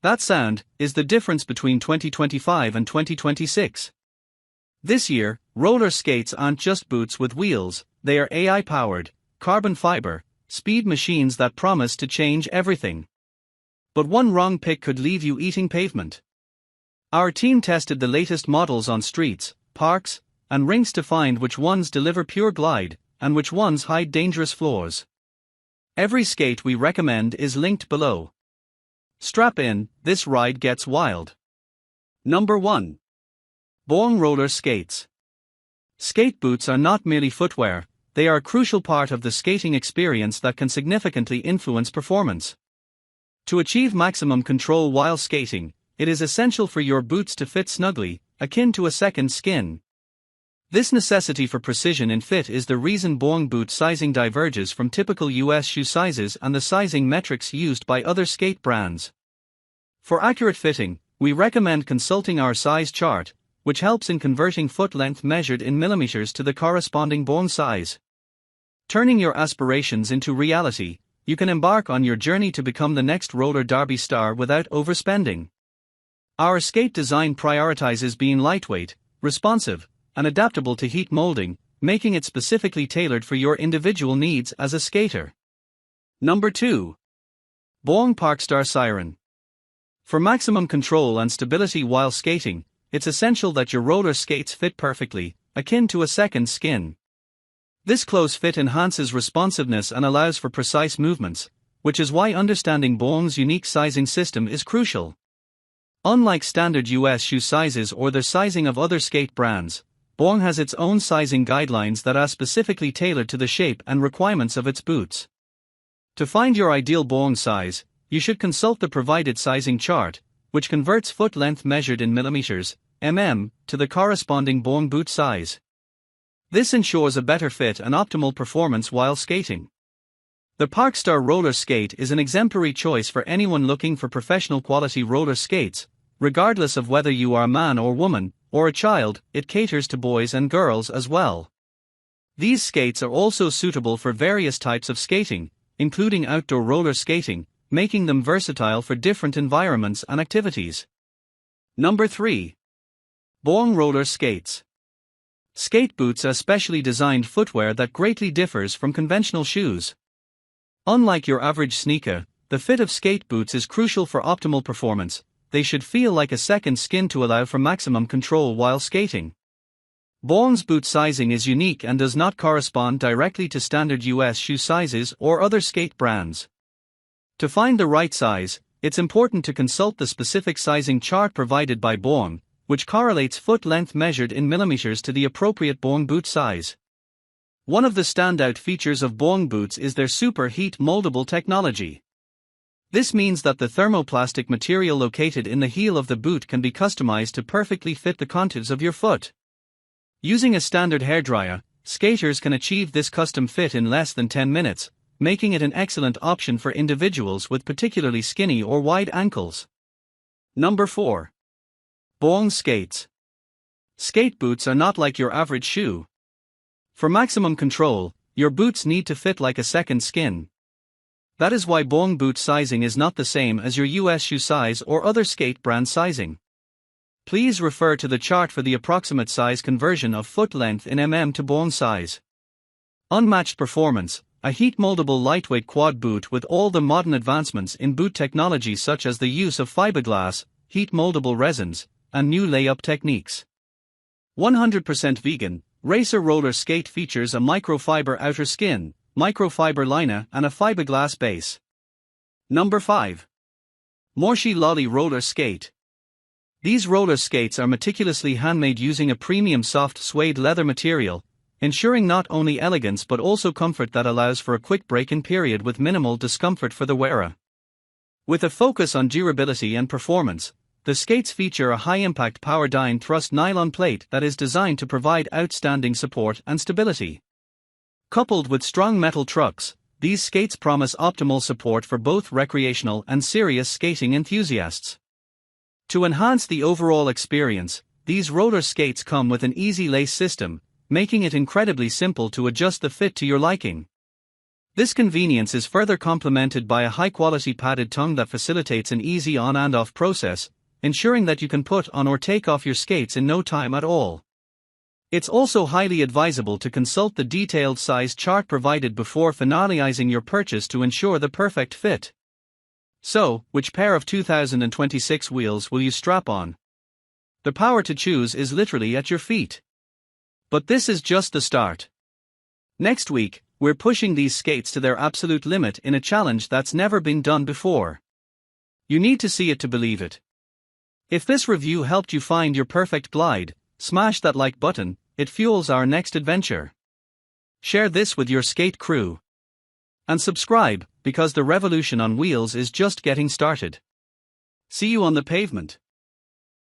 That sound is the difference between 2025 and 2026. This year, roller skates aren't just boots with wheels, they are AI-powered, carbon fiber, speed machines that promise to change everything. But one wrong pick could leave you eating pavement. Our team tested the latest models on streets, parks, and rinks to find which ones deliver pure glide, and which ones hide dangerous flaws. Every skate we recommend is linked below. Strap in, this ride gets wild. Number 1. Bont roller skates. Skate boots are not merely footwear, they are a crucial part of the skating experience that can significantly influence performance. To achieve maximum control while skating, it is essential for your boots to fit snugly, akin to a second skin. This necessity for precision in fit is the reason Bont boot sizing diverges from typical US shoe sizes and the sizing metrics used by other skate brands. For accurate fitting, we recommend consulting our size chart, which helps in converting foot length measured in millimeters to the corresponding Bont size. Turning your aspirations into reality, you can embark on your journey to become the next roller derby star without overspending. Our skate design prioritizes being lightweight, responsive, and adaptable to heat molding, making it specifically tailored for your individual needs as a skater. Number 2. Bont Parkstar Siren. For maximum control and stability while skating, it's essential that your roller skates fit perfectly, akin to a second skin. This close fit enhances responsiveness and allows for precise movements, which is why understanding Bont's unique sizing system is crucial. Unlike standard US shoe sizes or the sizing of other skate brands, Bont has its own sizing guidelines that are specifically tailored to the shape and requirements of its boots. To find your ideal Bont size, you should consult the provided sizing chart, which converts foot length measured in millimeters, mm, to the corresponding Bont boot size. This ensures a better fit and optimal performance while skating. The Parkstar roller skate is an exemplary choice for anyone looking for professional quality roller skates, regardless of whether you are a man or woman, or a child. It caters to boys and girls as well. These skates are also suitable for various types of skating, including outdoor roller skating, making them versatile for different environments and activities. Number 3. Bont roller skates. Skate boots are specially designed footwear that greatly differs from conventional shoes. Unlike your average sneaker, the fit of skate boots is crucial for optimal performance. They should feel like a second skin to allow for maximum control while skating. Bont's boot sizing is unique and does not correspond directly to standard US shoe sizes or other skate brands. To find the right size, it's important to consult the specific sizing chart provided by Bont, which correlates foot length measured in millimeters to the appropriate Bont boot size. One of the standout features of Bont boots is their super heat moldable technology. This means that the thermoplastic material located in the heel of the boot can be customized to perfectly fit the contours of your foot. Using a standard hairdryer, skaters can achieve this custom fit in less than 10 minutes, making it an excellent option for individuals with particularly skinny or wide ankles. Number 4. Bont skates. Skate boots are not like your average shoe. For maximum control, your boots need to fit like a second skin. That is why Bont boot sizing is not the same as your US shoe size or other skate brand sizing. Please refer to the chart for the approximate size conversion of foot length in mm to Bont size. Unmatched performance, a heat-moldable lightweight quad boot with all the modern advancements in boot technology such as the use of fiberglass, heat-moldable resins, and new layup techniques. 100% vegan, Racer roller skate features a microfiber outer skin, microfiber liner and a fiberglass base. Number 5. Morschi Lolly roller skate. These roller skates are meticulously handmade using a premium soft suede leather material, ensuring not only elegance but also comfort that allows for a quick break-in period with minimal discomfort for the wearer. With a focus on durability and performance, the skates feature a high-impact power-dyne thrust nylon plate that is designed to provide outstanding support and stability. Coupled with strong metal trucks, these skates promise optimal support for both recreational and serious skating enthusiasts. To enhance the overall experience, these roller skates come with an easy lace system, making it incredibly simple to adjust the fit to your liking. This convenience is further complemented by a high-quality padded tongue that facilitates an easy on and off process, ensuring that you can put on or take off your skates in no time at all. It's also highly advisable to consult the detailed size chart provided before finalizing your purchase to ensure the perfect fit. So, which pair of 2026 wheels will you strap on? The power to choose is literally at your feet. But this is just the start. Next week, we're pushing these skates to their absolute limit in a challenge that's never been done before. You need to see it to believe it. If this review helped you find your perfect glide, smash that like button, it fuels our next adventure. Share this with your skate crew. And subscribe, because the revolution on wheels is just getting started. See you on the pavement.